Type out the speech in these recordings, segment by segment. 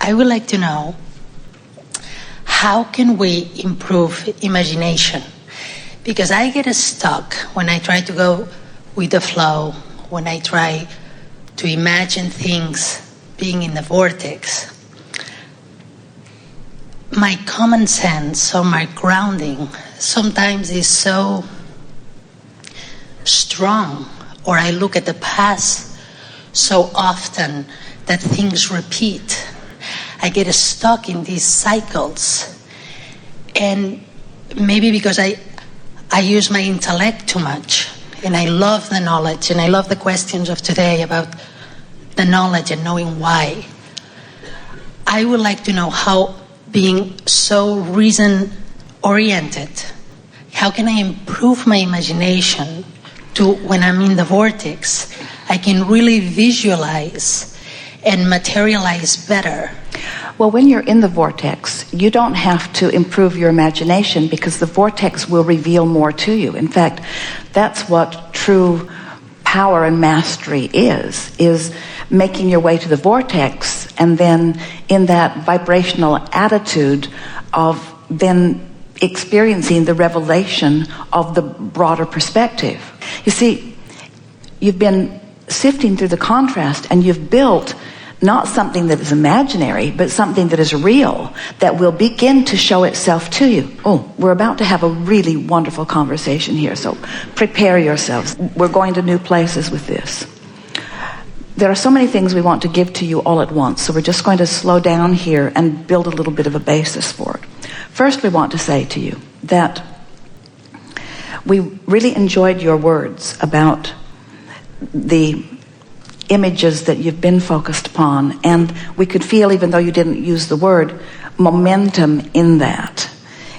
I would like to know, how can we improve imagination? Because I get stuck when I try to go with the flow, when I try to imagine things being in the vortex. My common sense or my grounding sometimes is so strong, or I look at the past so often that things repeat. I get stuck in these cycles. And maybe because I use my intellect too much, and I love the knowledge, and I love the questions of today about the knowledge and knowing why. I would like to know how, being so reason-oriented, how can I improve my imagination to, when I'm in the vortex, I can really visualize and materialize better. Well, when you're in the vortex, you don't have to improve your imagination because the vortex will reveal more to you. In fact, that's what true power and mastery is making your way to the vortex and then in that vibrational attitude of then experiencing the revelation of the broader perspective. You see, you've been sifting through the contrast and you've built not something that is imaginary, but something that is real, that will begin to show itself to you. Oh, we're about to have a really wonderful conversation here, so prepare yourselves. We're going to new places with this. There are so many things we want to give to you all at once, so we're just going to slow down here and build a little bit of a basis for it. First, we want to say to you that we really enjoyed your words about the images that you've been focused upon, and we could feel, even though you didn't use the word, momentum in that.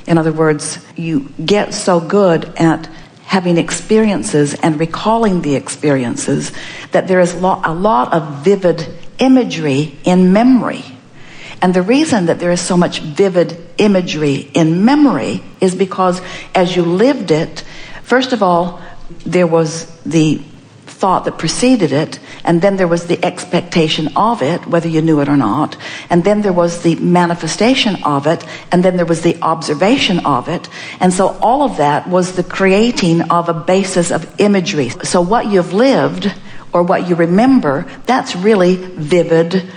In other words, you get so good at having experiences and recalling the experiences that there is a lot of vivid imagery in memory. And the reason that there is so much vivid imagery in memory is because as you lived it, first of all, there was the thought that preceded it, and then there was the expectation of it, whether you knew it or not, and then there was the manifestation of it, and then there was the observation of it, and so all of that was the creating of a basis of imagery. So what you've lived, or what you remember, that's really vivid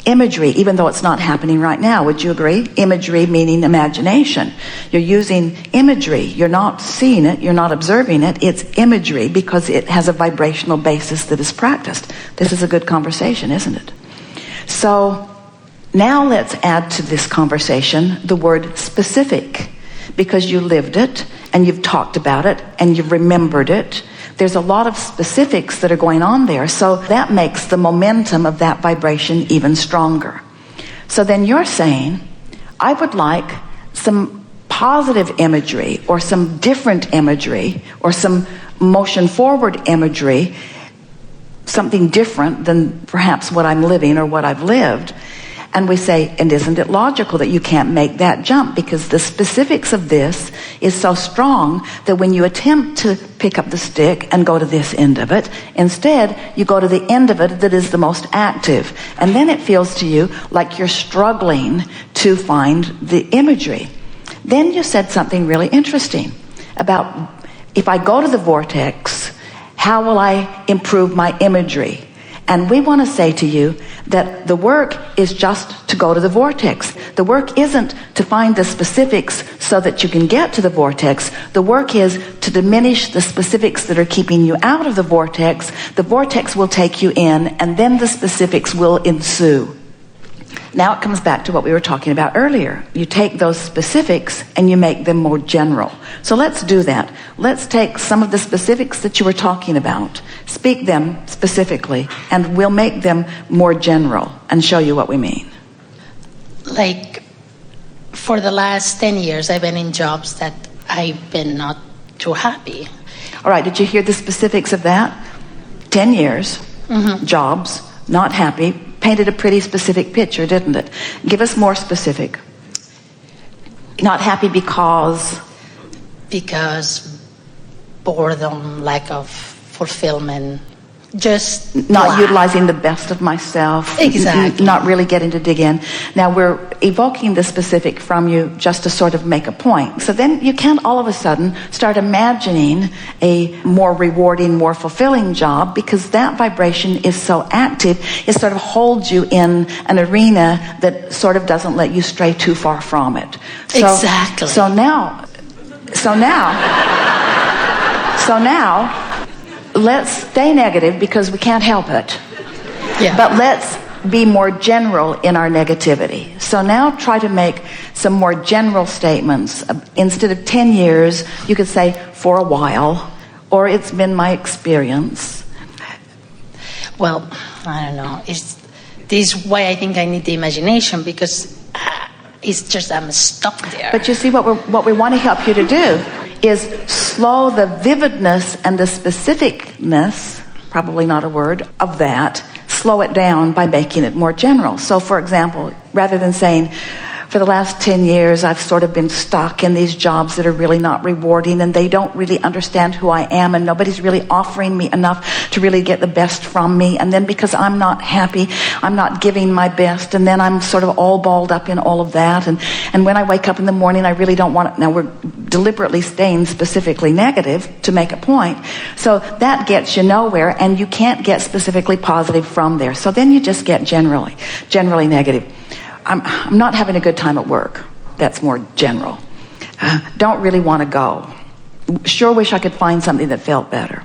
imagery, even though it's not happening right now. Would you agree? Imagery meaning imagination. You're using imagery. You're not seeing it. You're not observing it. It's imagery because it has a vibrational basis that is practiced. This is a good conversation, isn't it? So now let's add to this conversation the word specific, because you lived it and you've talked about it and you've remembered it. There's a lot of specifics that are going on there, so that makes the momentum of that vibration even stronger. So then you're saying, I would like some positive imagery, or some different imagery, or some motion forward imagery, something different than perhaps what I'm living or what I've lived. And we say, and isn't it logical that you can't make that jump, because the specifics of this is so strong that when you attempt to pick up the stick and go to this end of it, instead you go to the end of it that is the most active. And then it feels to you like you're struggling to find the imagery. Then you said something really interesting about, if I go to the vortex, how will I improve my imagery? And we want to say to you that the work is just to go to the vortex. The work isn't to find the specifics so that you can get to the vortex. The work is to diminish the specifics that are keeping you out of the vortex. The vortex will take you in, and then the specifics will ensue. Now it comes back to what we were talking about earlier. You take those specifics and you make them more general. So let's do that. Let's take some of the specifics that you were talking about, speak them specifically, and we'll make them more general and show you what we mean. Like, for the last 10 years, I've been in jobs that I've been not too happy. All right, did you hear the specifics of that? 10 years, jobs, not happy. Painted a pretty specific picture, didn't it? Give us more specific. Not happy because? Because boredom, lack of fulfillment, just not blah. utilizing the best of myself. Exactly. Not really getting to dig in. Now we're evoking the specific from you just to sort of make a point. So then you can't all of a sudden start imagining a more rewarding, more fulfilling job, because that vibration is so active, it sort of holds you in an arena that sort of doesn't let you stray too far from it. Exactly. So now, let's stay negative because we can't help it. Yeah. But let's be more general in our negativity. So now try to make some more general statements. Instead of 10 years, you could say, for a while, or it's been my experience. Well, I don't know. This is why I think I need the imagination, because it's just I'm stuck there. But you see, what we want to help you to do is slow the vividness and the specificness, probably not a word, of that, slow it down by making it more general. So, for example, rather than saying, for the last 10 years, I've sort of been stuck in these jobs that are really not rewarding, and they don't really understand who I am, and nobody's really offering me enough to really get the best from me. And then because I'm not happy, I'm not giving my best, and then I'm sort of all balled up in all of that. And when I wake up in the morning, I really don't want it. Now, we're deliberately staying specifically negative to make a point. So that gets you nowhere, and you can't get specifically positive from there. So then you just get generally negative. I'm not having a good time at work. That's more general. Don't really want to go. Sure wish I could find something that felt better.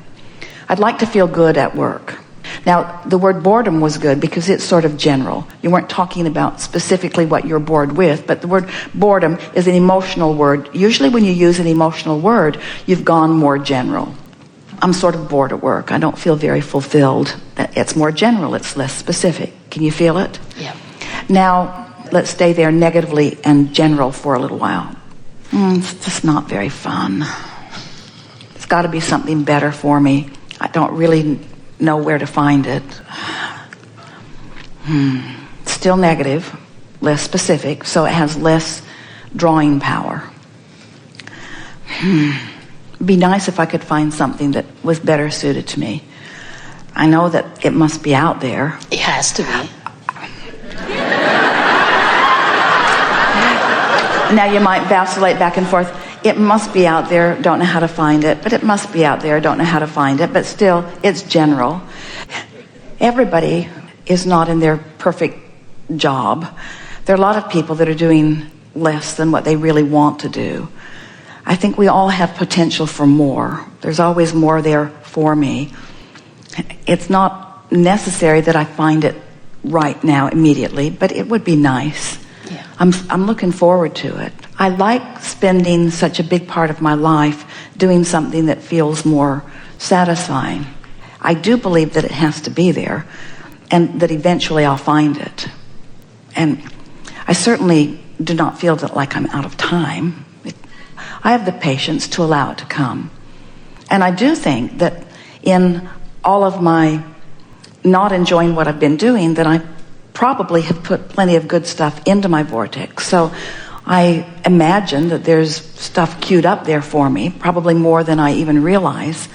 I'd like to feel good at work. Now, the word boredom was good because it's sort of general. You weren't talking about specifically what you're bored with, but the word boredom is an emotional word. Usually when you use an emotional word, you've gone more general. I'm sort of bored at work. I don't feel very fulfilled. It's more general. It's less specific. Can you feel it? Yeah. Now, let's stay there negatively and general for a little while. It's just not very fun. It's got to be something better for me. I don't really know where to find it. Still negative, less specific, so it has less drawing power. It'd be nice if I could find something that was better suited to me. I know that it must be out there. It has to be. Now you might vacillate back and forth. It must be out there, don't know how to find it. But it must be out there, don't know how to find it. But still, it's general. Everybody is not in their perfect job. There are a lot of people that are doing less than what they really want to do. I think we all have potential for more. There's always more there for me. It's not necessary that I find it right now, immediately, but it would be nice. Yeah. I'm looking forward to it. I like spending such a big part of my life doing something that feels more satisfying. I do believe that it has to be there, and that eventually I'll find it. And I certainly do not feel that like I'm out of time. I have the patience to allow it to come. And I do think that in all of my not enjoying what I've been doing, that I probably have put plenty of good stuff into my vortex. So I imagine that there's stuff queued up there for me, probably more than I even realize.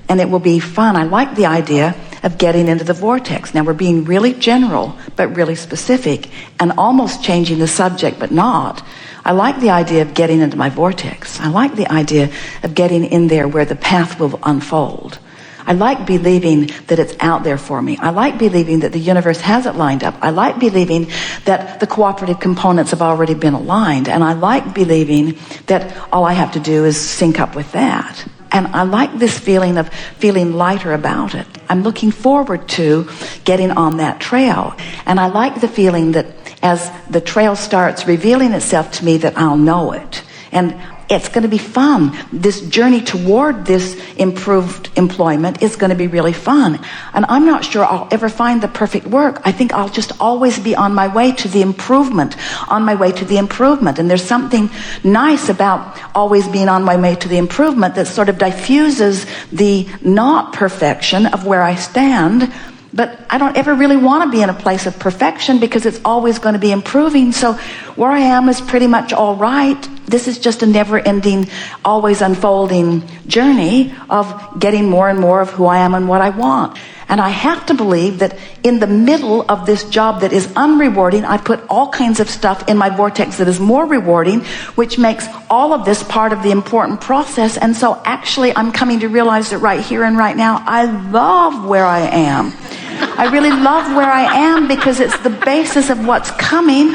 And it will be fun. I like the idea of getting into the vortex. Now we're being really general, but really specific, and almost changing the subject, but not. I like the idea of getting into my vortex. I like the idea of getting in there where the path will unfold. I like believing that it's out there for me. I like believing that the universe has it lined up. I like believing that the cooperative components have already been aligned. And I like believing that all I have to do is sync up with that. And I like this feeling of feeling lighter about it. I'm looking forward to getting on that trail. And I like the feeling that as the trail starts revealing itself to me, that I'll know it. And it's going to be fun. This journey toward this improved employment is going to be really fun. And I'm not sure I'll ever find the perfect work. I think I'll just always be on my way to the improvement, on my way to the improvement. And there's something nice about always being on my way to the improvement that sort of diffuses the not perfection of where I stand. But I don't ever really want to be in a place of perfection because it's always going to be improving. So where I am is pretty much all right. This is just a never-ending, always unfolding journey of getting more and more of who I am and what I want. And I have to believe that in the middle of this job that is unrewarding, I put all kinds of stuff in my vortex that is more rewarding, which makes all of this part of the important process. And so actually I'm coming to realize that right here and right now, I love where I am. I really love where I am because it's the basis of what's coming.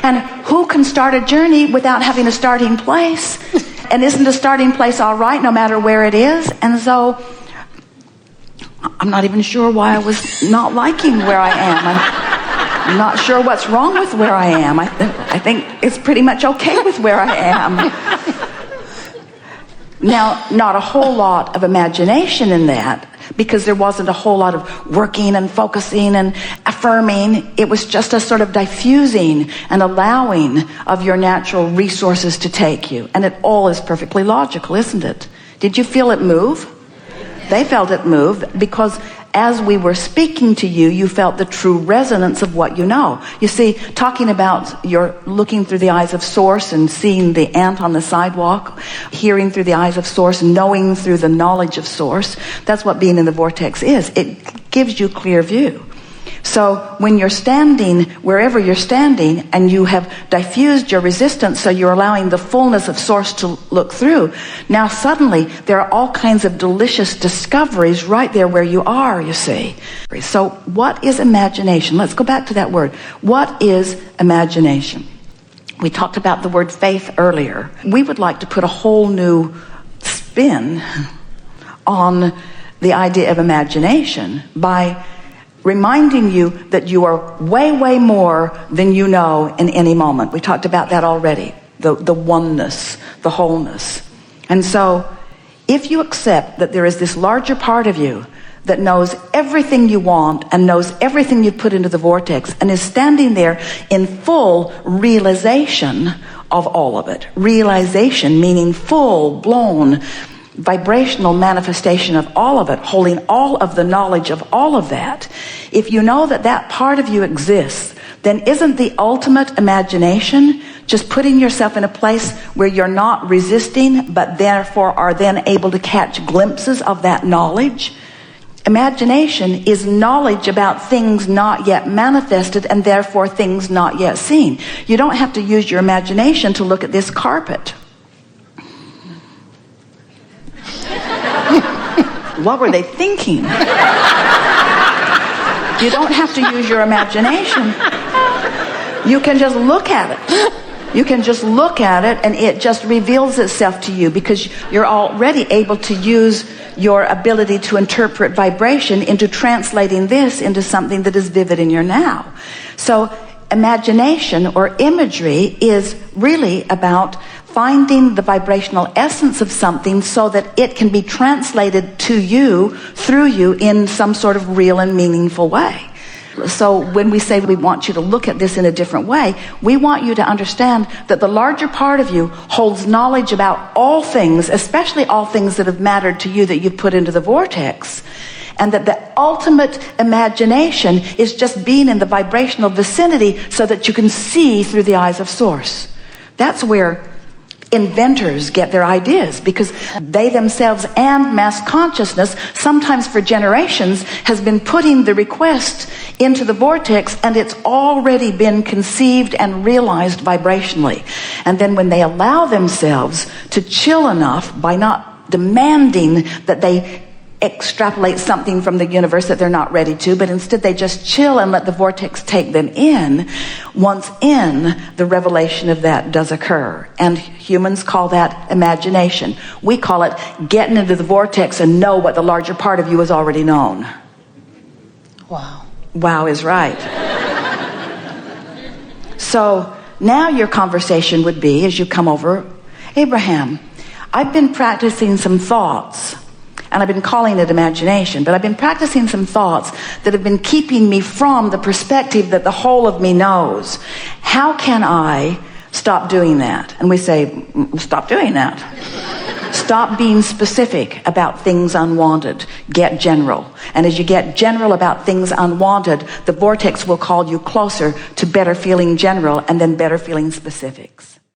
And who can start a journey without having a starting place? And isn't the starting place all right no matter where it is? And so I'm not even sure why I was not liking where I am. I'm not sure what's wrong with where I am. I think it's pretty much okay with where I am. Now, not a whole lot of imagination in that, because there wasn't a whole lot of working and focusing and affirming. It was just a sort of diffusing and allowing of your natural resources to take you. And it all is perfectly logical, isn't it? Did you feel it move? They felt it move because as we were speaking to you, you felt the true resonance of what you know. You see, talking about you're looking through the eyes of Source and seeing the ant on the sidewalk, hearing through the eyes of Source, knowing through the knowledge of Source, that's what being in the vortex is. It gives you clear view. So when you're standing, wherever you're standing, and you have diffused your resistance, so you're allowing the fullness of Source to look through, now suddenly there are all kinds of delicious discoveries right there where you are, you see. So what is imagination? Let's go back to that word. What is imagination? We talked about the word faith earlier. We would like to put a whole new spin on the idea of imagination by reminding you that you are way, way more than you know in any moment. We talked about that already, the oneness, the wholeness. And so if you accept that there is this larger part of you that knows everything you want and knows everything you've put into the vortex and is standing there in full realization of all of it. Realization meaning full-blown vibrational manifestation of all of it, holding all of the knowledge of all of that. If you know that that part of you exists, then isn't the ultimate imagination just putting yourself in a place where you're not resisting, but therefore are then able to catch glimpses of that knowledge? Imagination is knowledge about things not yet manifested and therefore things not yet seen. You don't have to use your imagination to look at this carpet. What were they thinking? You don't have to use your imagination. You can just look at it. You can just look at it and it just reveals itself to you because you're already able to use your ability to interpret vibration into translating this into something that is vivid in your now. So imagination or imagery is really about finding the vibrational essence of something so that it can be translated to you, through you, in some sort of real and meaningful way. So when we say we want you to look at this in a different way, we want you to understand that the larger part of you holds knowledge about all things, especially all things that have mattered to you that you've put into the vortex. And that the ultimate imagination is just being in the vibrational vicinity so that you can see through the eyes of Source. That's where inventors get their ideas, because they themselves and mass consciousness, sometimes for generations, has been putting the request into the vortex, and it's already been conceived and realized vibrationally. And then when they allow themselves to chill enough by not demanding that they extrapolate something from the universe that they're not ready to, but instead they just chill and let the vortex take them in. Once in, the revelation of that does occur. And humans call that imagination. We call it getting into the vortex and know what the larger part of you has already known. Wow. Wow is right. So now your conversation would be, as you come over, Abraham, I've been practicing some thoughts. And I've been calling it imagination, but I've been practicing some thoughts that have been keeping me from the perspective that the whole of me knows. How can I stop doing that? And we say, stop doing that. Stop being specific about things unwanted. Get general. And as you get general about things unwanted, the vortex will call you closer to better feeling general and then better feeling specifics.